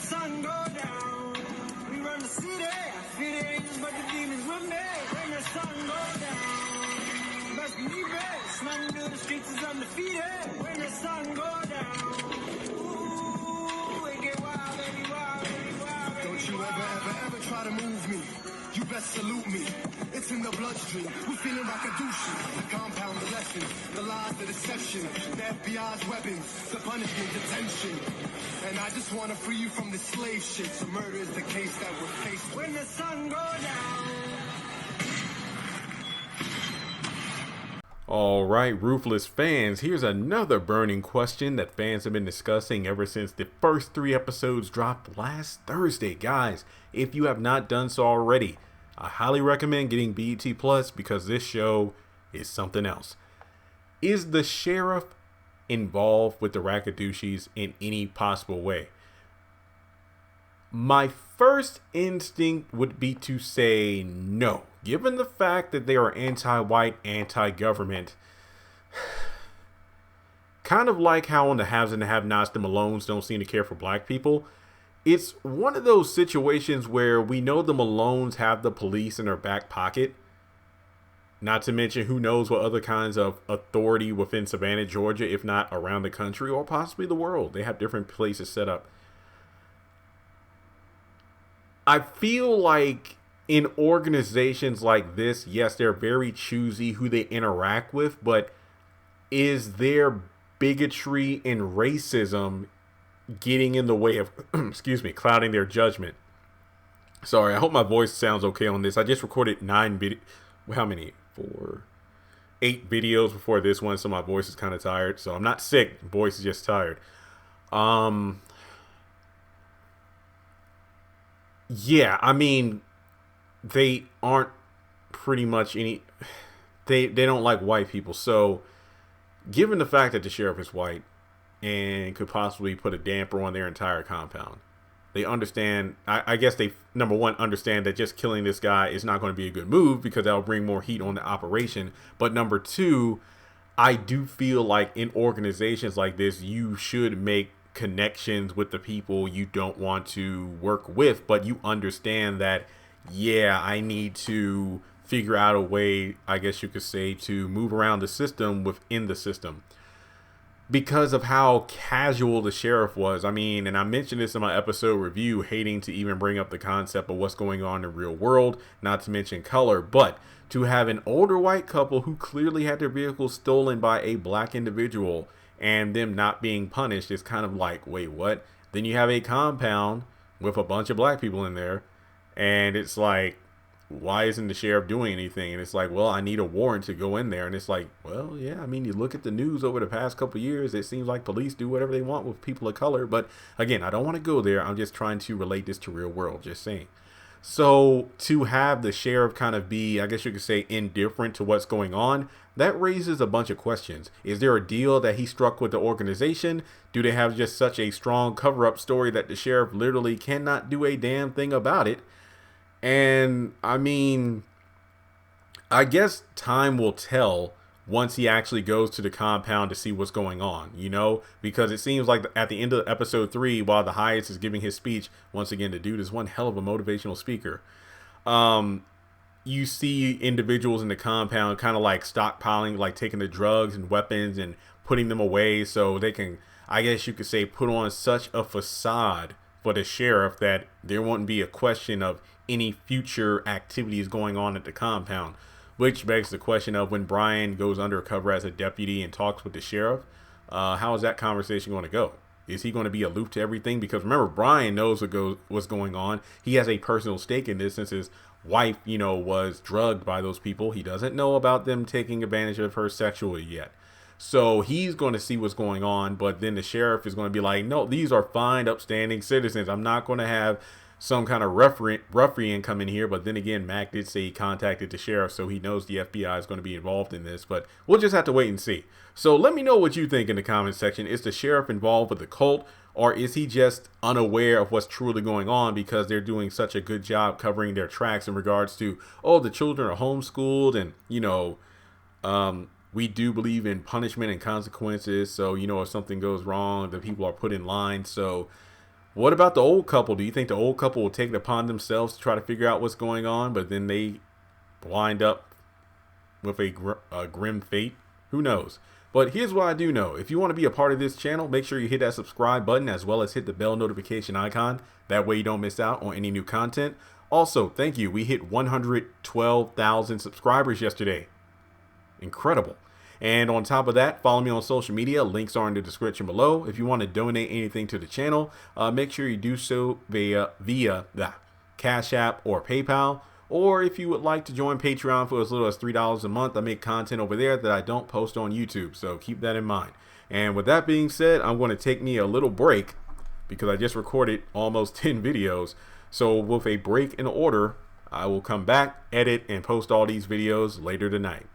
sun go down, we run the city. Fear the angels, but the demons with me. When the sun go down, best believe it. Slang through the streets is undefeated. When the sun go down, ooh, it get wild, baby, wild, baby, wild, baby. Don't you ever try to move me. You best salute me. It's in the bloodstream. We're feeling Rakudushis. The compound, the lesson, the lies, the deception, the FBI's weapons, the punishment, detention. And I just want to free you from this slave shit. So murder is the case that we're faced with. When the sun go down. All right, Ruthless fans, here's another burning question that fans have been discussing ever since the first 3 episodes dropped last Thursday. Guys, if you have not done so already, I highly recommend getting BET Plus because this show is something else. Is the sheriff involved with the Rakudushis in any possible way? My first instinct would be to say no. Given the fact that they are anti-white, anti-government, kind of like how on the haves and the have-nots, the Malones don't seem to care for black people. It's one of those situations where we know the Malones have the police in their back pocket. Not to mention who knows what other kinds of authority within Savannah, Georgia, if not around the country or possibly the world. They have different places set up. I feel like in organizations like this, yes, they're very choosy who they interact with, but is their bigotry and racism getting in the way of, excuse me, clouding their judgment? Sorry, I hope my voice sounds okay on this. I just recorded 8 videos before this one, so my voice is kind of tired. So I'm not sick, voice is just tired. Yeah, I mean, they aren't pretty much any, they don't like white people. So given the fact that the sheriff is white and could possibly put a damper on their entire compound, they understand, I guess they, number one, understand that just killing this guy is not going to be a good move because that'll bring more heat on the operation. But number two, I do feel like in organizations like this, you should make connections with the people you don't want to work with, but you understand that, yeah, I need to figure out a way, I guess you could say, to move around the system within the system. Because of how casual the sheriff was. I mean, and I mentioned this in my episode review, hating to even bring up the concept of what's going on in the real world, not to mention color, but to have an older white couple who clearly had their vehicle stolen by a black individual and them not being punished is kind of like, wait, what? Then you have a compound with a bunch of black people in there, and it's like, why isn't the sheriff doing anything? And it's like, well, I need a warrant to go in there. And it's like, well, yeah, I mean, you look at the news over the past couple of years, it seems like police do whatever they want with people of color. But again, I don't want to go there. I'm just trying to relate this to real world, just saying. So to have the sheriff kind of be, I guess you could say, indifferent to what's going on, that raises a bunch of questions. Is there a deal that he struck with the organization? Do they have just such a strong cover-up story that the sheriff literally cannot do a damn thing about it? And I mean, I guess time will tell once he actually goes to the compound to see what's going on, you know, because it seems like at the end of episode 3, while the highest is giving his speech, once again, the dude is one hell of a motivational speaker. You see individuals in the compound kind of like stockpiling, like taking the drugs and weapons and putting them away so they can, I guess you could say, put on such a facade for the sheriff that there won't be a question of any future activities going on at the compound, which begs the question of when Brian goes undercover as a deputy and talks with the sheriff, how is that conversation going to go? Is he going to be aloof to everything? Because remember, Brian knows what's going on. He has a personal stake in this since his wife, you know, was drugged by those people. He doesn't know about them taking advantage of her sexually yet. So he's going to see what's going on. But then the sheriff is going to be like, no, these are fine, upstanding citizens. I'm not going to have some kind of ruffian come in here. But then again, Mac did say he contacted the sheriff, so he knows the FBI is going to be involved in this. But we'll just have to wait and see. So let me know what you think in the comment section. Is the sheriff involved with the cult, or is he just unaware of what's truly going on because they're doing such a good job covering their tracks in regards to, oh, the children are homeschooled and, you know, we do believe in punishment and consequences. So, you know, if something goes wrong, the people are put in line. So What about the old couple? Do you think the old couple will take it upon themselves to try to figure out what's going on, but then they wind up with a grim fate? Who knows? But here's what I do know. If you want to be a part of this channel, make sure you hit that subscribe button as well as hit the bell notification icon. That way you don't miss out on any new content. Also, thank you. We hit 112,000 subscribers yesterday. Incredible. And on top of that, follow me on social media. Links are in the description below. If you want to donate anything to the channel, make sure you do so via the Cash App or PayPal. Or if you would like to join Patreon for as little as $3 a month, I make content over there that I don't post on YouTube. So keep that in mind. And with that being said, I'm going to take me a little break because I just recorded almost 10 videos. So with a break in order, I will come back, edit, and post all these videos later tonight.